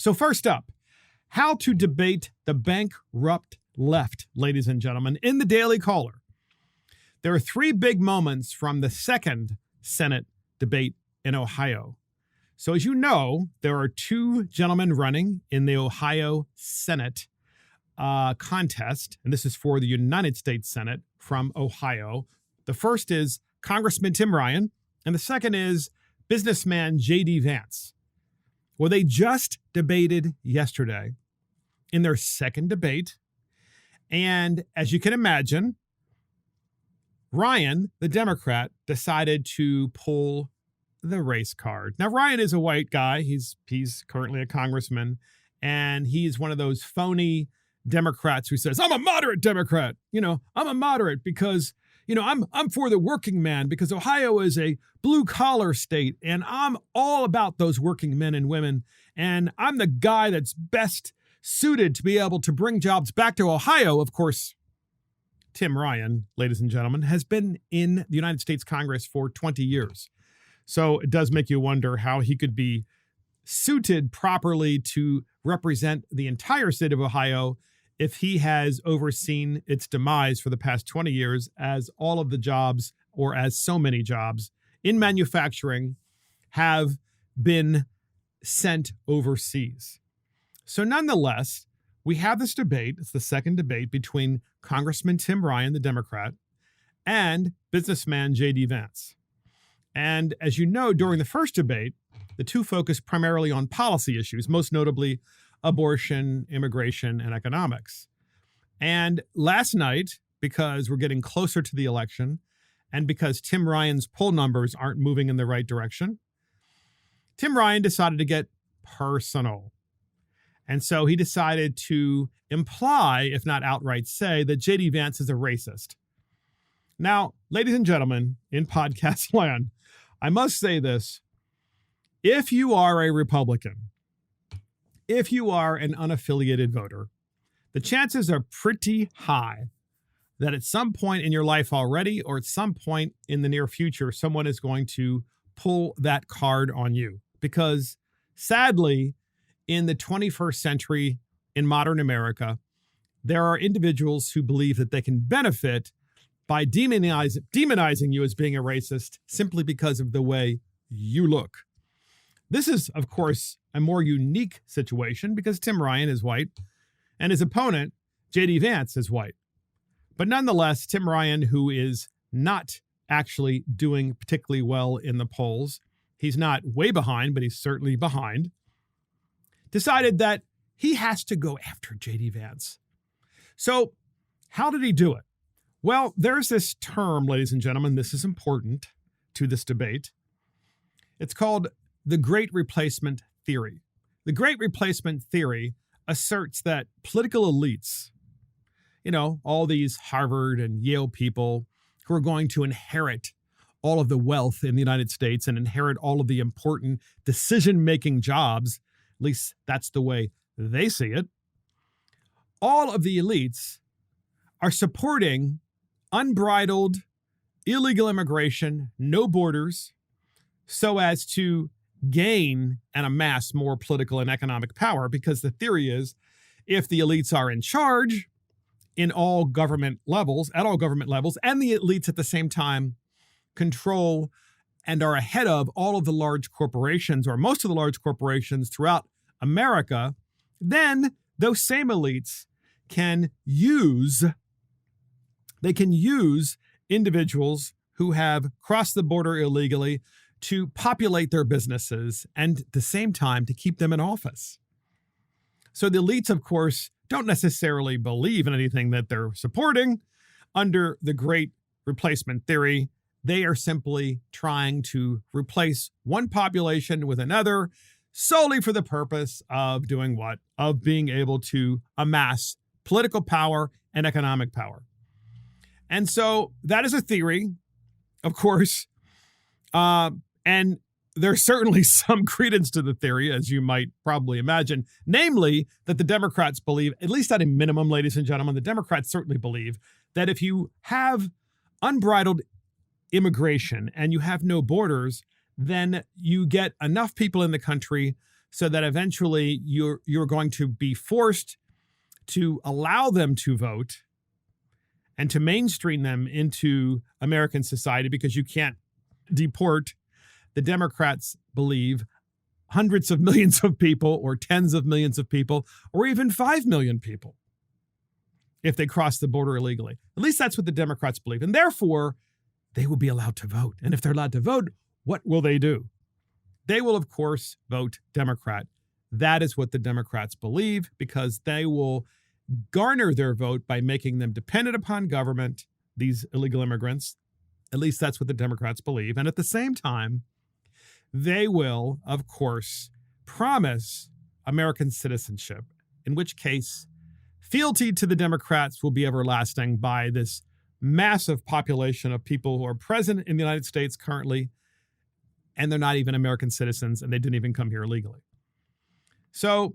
So first up, how to debate the bankrupt left, ladies and gentlemen, in the Daily Caller. There are three big moments from the second Senate debate in Ohio. So as you know, there are two gentlemen running in the Ohio Senate contest, and this is for the United States Senate from Ohio. The first is Congressman Tim Ryan, and the second is businessman J.D. Vance. Well, they just debated yesterday in their second debate, and as you can imagine, Ryan, the Democrat, decided to pull the race card. Now, Ryan is a white guy. He's currently a congressman, and he's one of those phony Democrats who says, I'm a moderate Democrat. I'm a moderate because, I'm for the working man because Ohio is a blue collar state and I'm all about those working men and women. And I'm the guy that's best suited to be able to bring jobs back to Ohio. Of course, Tim Ryan, ladies and gentlemen, has been in the United States Congress for 20 years. So it does make you wonder how he could be suited properly to represent the entire state of Ohio if he has overseen its demise for the past 20 years, as all of the jobs, or as so many jobs in manufacturing, have been sent overseas. So nonetheless, we have this debate. It's the second debate between Congressman Tim Ryan, the Democrat, and businessman J.D. Vance. And as you know, during the first debate, the two focused primarily on policy issues, most notably abortion, immigration, and economics. And last night, because we're getting closer to the election, and because Tim Ryan's poll numbers aren't moving in the right direction, Tim Ryan decided to get personal. And so he decided to imply, if not outright say, that J.D. Vance is a racist. Now, ladies and gentlemen, in podcast land, I must say this. If you are a Republican, if you are an unaffiliated voter, the chances are pretty high that at some point in your life already, or at some point in the near future, someone is going to pull that card on you. Because sadly, in the 21st century, in modern America, there are individuals who believe that they can benefit by demonizing you as being a racist simply because of the way you look. This is, of course, a more unique situation because Tim Ryan is white and his opponent, J.D. Vance, is white. But nonetheless, Tim Ryan, who is not actually doing particularly well in the polls, he's not way behind, but he's certainly behind, decided that he has to go after J.D. Vance. So how did he do it? Well, there's this term, ladies and gentlemen, this is important to this debate. It's called the Great Replacement Theory. The Great Replacement Theory asserts that political elites, all these Harvard and Yale people who are going to inherit all of the wealth in the United States and inherit all of the important decision-making jobs, at least that's the way they see it, all of the elites are supporting unbridled illegal immigration, no borders, so as to gain and amass more political and economic power, because the theory is if the elites are in charge at all government levels, and the elites at the same time control and are ahead of all of the large corporations or most of the large corporations throughout America, then those same elites can use individuals who have crossed the border illegally to populate their businesses and at the same time to keep them in office. So the elites, of course, don't necessarily believe in anything that they're supporting. Under the Great Replacement Theory, they are simply trying to replace one population with another solely for the purpose of doing what? Of being able to amass political power and economic power. And so that is a theory, of course, and there's certainly some credence to the theory, as you might probably imagine, namely that the Democrats believe, at least at a minimum, ladies and gentlemen, the Democrats certainly believe that if you have unbridled immigration and you have no borders, then you get enough people in the country so that eventually you're going to be forced to allow them to vote and to mainstream them into American society, because you can't deport, the Democrats believe, hundreds of millions of people or tens of millions of people or even 5 million people if they cross the border illegally. At least that's what the Democrats believe. And therefore, they will be allowed to vote. And if they're allowed to vote, what will they do? They will, of course, vote Democrat. That is what the Democrats believe, because they will garner their vote by making them dependent upon government, these illegal immigrants. At least that's what the Democrats believe. And at the same time, they will, of course, promise American citizenship, in which case fealty to the Democrats will be everlasting by this massive population of people who are present in the United States currently, and they're not even American citizens, and they didn't even come here illegally. So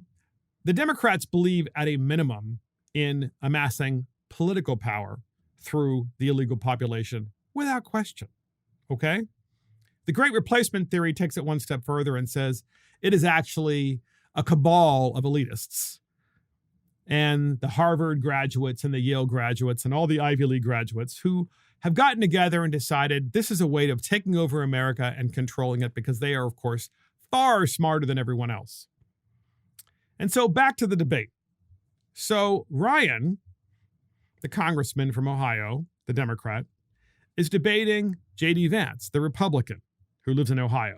the Democrats believe at a minimum in amassing political power through the illegal population without question, okay? The Great Replacement theory takes it one step further and says it is actually a cabal of elitists. And the Harvard graduates and the Yale graduates and all the Ivy League graduates who have gotten together and decided this is a way of taking over America and controlling it, because they are, of course, far smarter than everyone else. And so back to the debate. So Ryan, the congressman from Ohio, the Democrat, is debating J.D. Vance, the Republican, who lives in Ohio.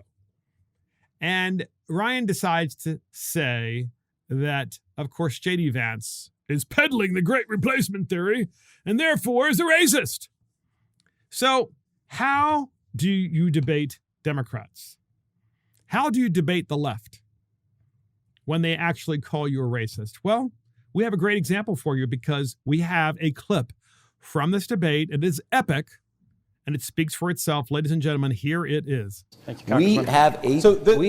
And Ryan decides to say that, of course, J.D. Vance is peddling the Great Replacement theory and therefore is a racist. So how do you debate Democrats? How do you debate the left when they actually call you a racist? Well, we have a great example for you, because we have a clip from this debate. It is epic, and it speaks for itself. Ladies and gentlemen, here it is. Thank you, we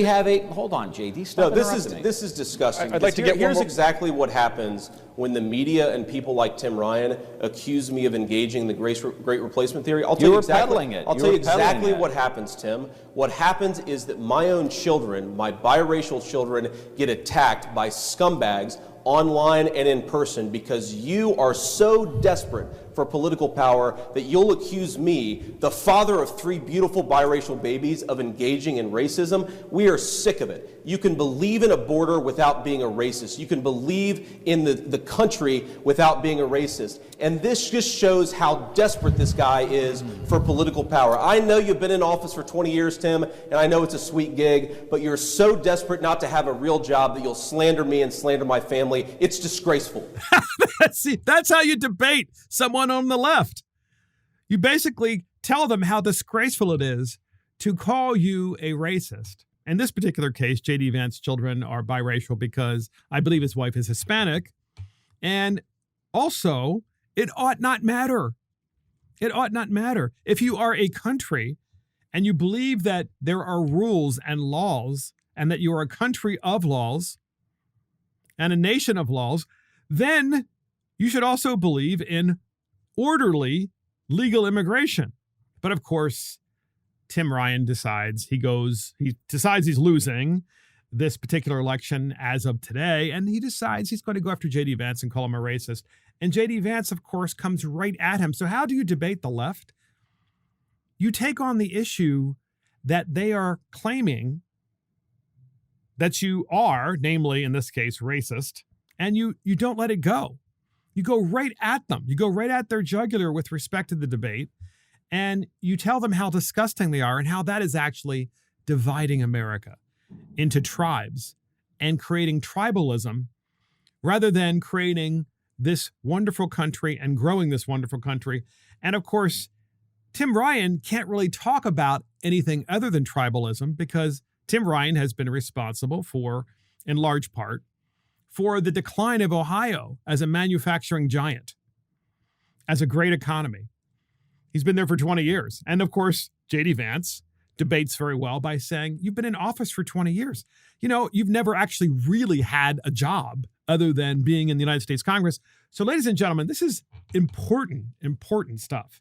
have a hold on, JD. Stop. No, this is disgusting. I'd like to get here's exactly what happens when the media and people like Tim Ryan accuse me of engaging in the Great Replacement theory. I'll tell you exactly what happens, Tim. What happens is that my own children, my biracial children, get attacked by scumbags online and in person, because you are so desperate for political power that you'll accuse me, the father of 3 beautiful biracial babies, of engaging in racism. We are sick of it. You can believe in a border without being a racist. You can believe in the country without being a racist. And this just shows how desperate this guy is for political power. I know you've been in office for 20 years, Tim, and I know it's a sweet gig, but you're so desperate not to have a real job that you'll slander me and slander my family. It's disgraceful. See, that's how you debate someone on the left. You basically tell them how disgraceful it is to call you a racist. In this particular case, J.D. Vance's children are biracial because I believe his wife is Hispanic. And also, it ought not matter. It ought not matter. If you are a country and you believe that there are rules and laws and that you are a country of laws and a nation of laws, then you should also believe in orderly legal immigration. But of course, Tim Ryan decides he's losing this particular election as of today, and he decides he's going to go after J.D. Vance and call him a racist. And J.D. Vance, of course, comes right at him. So how do you debate the left? You take on the issue that they are claiming that you are, namely, in this case, racist, and you don't let it go. You go right at them. You go right at their jugular with respect to the debate, and you tell them how disgusting they are and how that is actually dividing America into tribes and creating tribalism rather than creating this wonderful country and growing this wonderful country. And of course, Tim Ryan can't really talk about anything other than tribalism, because Tim Ryan has been responsible for, in large part, for the decline of Ohio as a manufacturing giant, as a great economy. He's been there for 20 years. And of course, J.D. Vance debates very well by saying, you've been in office for 20 years. You know, you've never actually really had a job other than being in the United States Congress. So ladies and gentlemen, this is important stuff.